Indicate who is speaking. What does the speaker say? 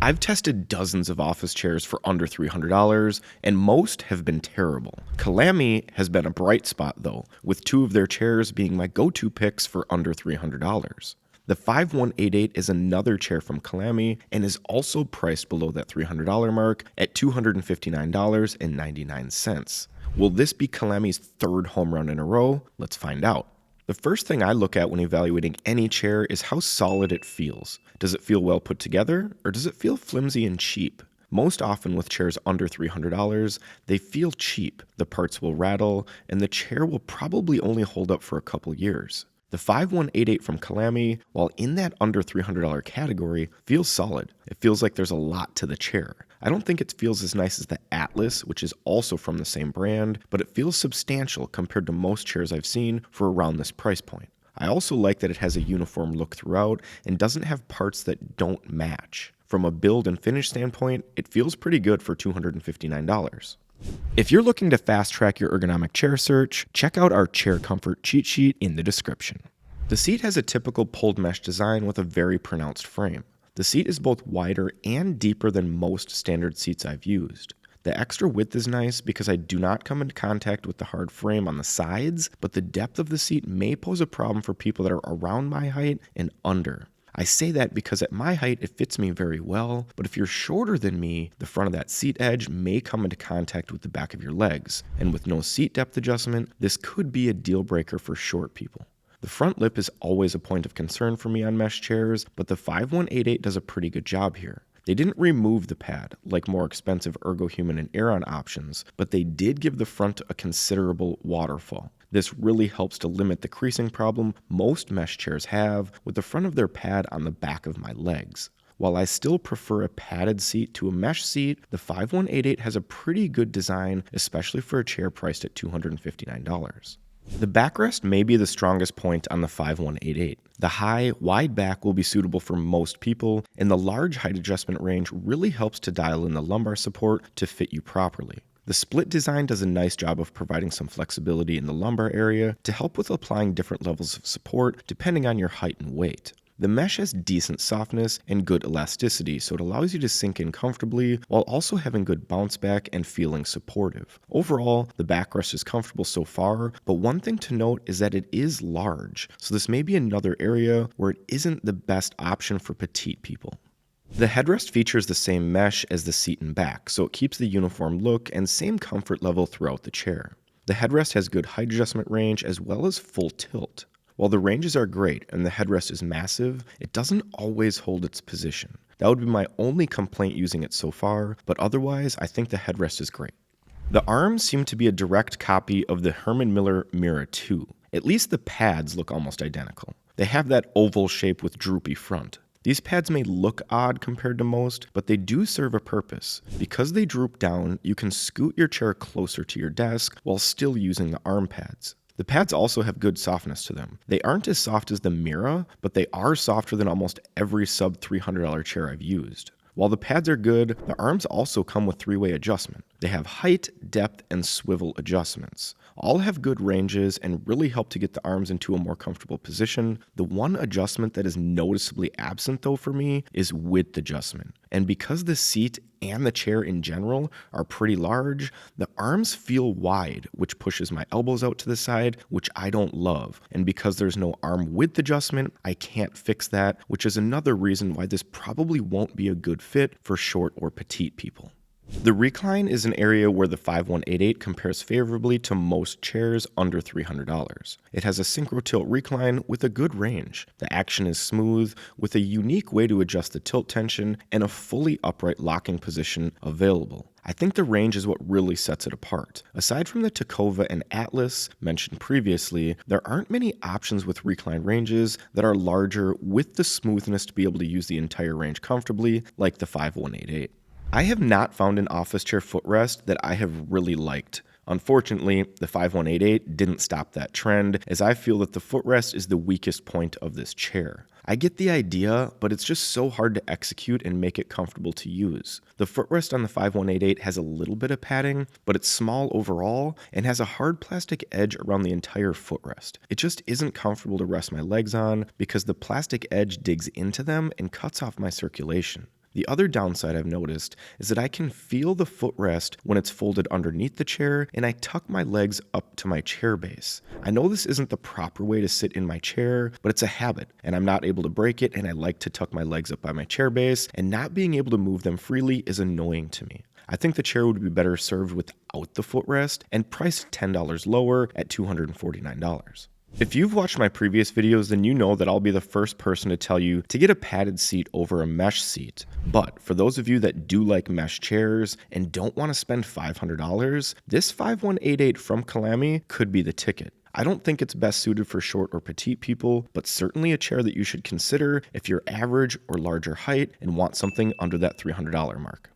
Speaker 1: I've tested dozens of office chairs for under $300, and most have been terrible. Colamy has been a bright spot, though, with two of their chairs being my go-to picks for under $300. The 5188 is another chair from Colamy and is also priced below that $300 mark at $259.99. Will this be Colamy's third home run in a row? Let's find out. The first thing I look at when evaluating any chair is how solid it feels. Does it feel well put together, or does it feel flimsy and cheap? Most often with chairs under $300, they feel cheap, the parts will rattle, and the chair will probably only hold up for a couple years. The 5188 from Colamy, while in that under $300 category, feels solid. It feels like there's a lot to the chair. I don't think it feels as nice as the Atlas, which is also from the same brand, but it feels substantial compared to most chairs I've seen for around this price point. I also like that it has a uniform look throughout and doesn't have parts that don't match. From a build and finish standpoint, it feels pretty good for $259. If you're looking to fast track your ergonomic chair search, check out our chair comfort cheat sheet in the description. The seat has a typical pulled mesh design with a very pronounced frame. The seat is both wider and deeper than most standard seats I've used. The extra width is nice because I do not come into contact with the hard frame on the sides, but the depth of the seat may pose a problem for people that are around my height and under. I say that because at my height it fits me very well, but if you're shorter than me, the front of that seat edge may come into contact with the back of your legs, and with no seat depth adjustment, this could be a deal breaker for short people. The front lip is always a point of concern for me on mesh chairs, but the 5188 does a pretty good job here. They didn't remove the pad, like more expensive Ergohuman and Aeron options, but they did give the front a considerable waterfall. This really helps to limit the creasing problem most mesh chairs have with the front of their pad on the back of my legs. While I still prefer a padded seat to a mesh seat, the 5188 has a pretty good design, especially for a chair priced at $259. The backrest may be the strongest point on the 5188. The high, wide back will be suitable for most people, and the large height adjustment range really helps to dial in the lumbar support to fit you properly. The split design does a nice job of providing some flexibility in the lumbar area to help with applying different levels of support depending on your height and weight. The mesh has decent softness and good elasticity, so it allows you to sink in comfortably while also having good bounce back and feeling supportive. Overall, the backrest is comfortable so far, but one thing to note is that it is large, so this may be another area where it isn't the best option for petite people. The headrest features the same mesh as the seat and back, so it keeps the uniform look and same comfort level throughout the chair. The headrest has good height adjustment range as well as full tilt. While the ranges are great and the headrest is massive, it doesn't always hold its position. That would be my only complaint using it so far, but otherwise I think the headrest is great. The arms seem to be a direct copy of the Herman Miller Mira 2. At least the pads look almost identical. They have that oval shape with droopy front. These pads may look odd compared to most, but they do serve a purpose. Because they droop down, you can scoot your chair closer to your desk while still using the arm pads. The pads also have good softness to them. They aren't as soft as the Mira, but they are softer than almost every sub $300 chair I've used. While the pads are good, the arms also come with three-way adjustment. They have height, depth, and swivel adjustments. All have good ranges and really help to get the arms into a more comfortable position. The one adjustment that is noticeably absent though for me is width adjustment. And because the seat and the chair in general are pretty large, the arms feel wide, which pushes my elbows out to the side, which I don't love. And because there's no arm width adjustment, I can't fix that, which is another reason why this probably won't be a good fit for short or petite people. The Recline is an area where the 5188 compares favorably to most chairs under $300. It has a synchro tilt recline with a good range. The action is smooth, with a unique way to adjust the tilt tension and a fully upright locking position available. I think the range is what really sets it apart. Aside from the Tacova and Atlas mentioned previously, there aren't many options with recline ranges that are larger with the smoothness to be able to use the entire range comfortably like the 5188. I have not found an office chair footrest that I have really liked. Unfortunately, the 5188 didn't stop that trend, as I feel that the footrest is the weakest point of this chair. I get the idea, but it's just so hard to execute and make it comfortable to use. The footrest on the 5188 has a little bit of padding, but it's small overall and has a hard plastic edge around the entire footrest. It just isn't comfortable to rest my legs on because the plastic edge digs into them and cuts off my circulation. The other downside I've noticed is that I can feel the footrest when it's folded underneath the chair and I tuck my legs up to my chair base. I know this isn't the proper way to sit in my chair, but it's a habit and I'm not able to break it, and I like to tuck my legs up by my chair base, and not being able to move them freely is annoying to me. I think the chair would be better served without the footrest and priced $10 lower at $249. If you've watched my previous videos, then you know that I'll be the first person to tell you to get a padded seat over a mesh seat. But for those of you that do like mesh chairs and don't want to spend $500, this 5188 from Colamy could be the ticket. I don't think it's best suited for short or petite people, but certainly a chair that you should consider if you're average or larger height and want something under that $300 mark.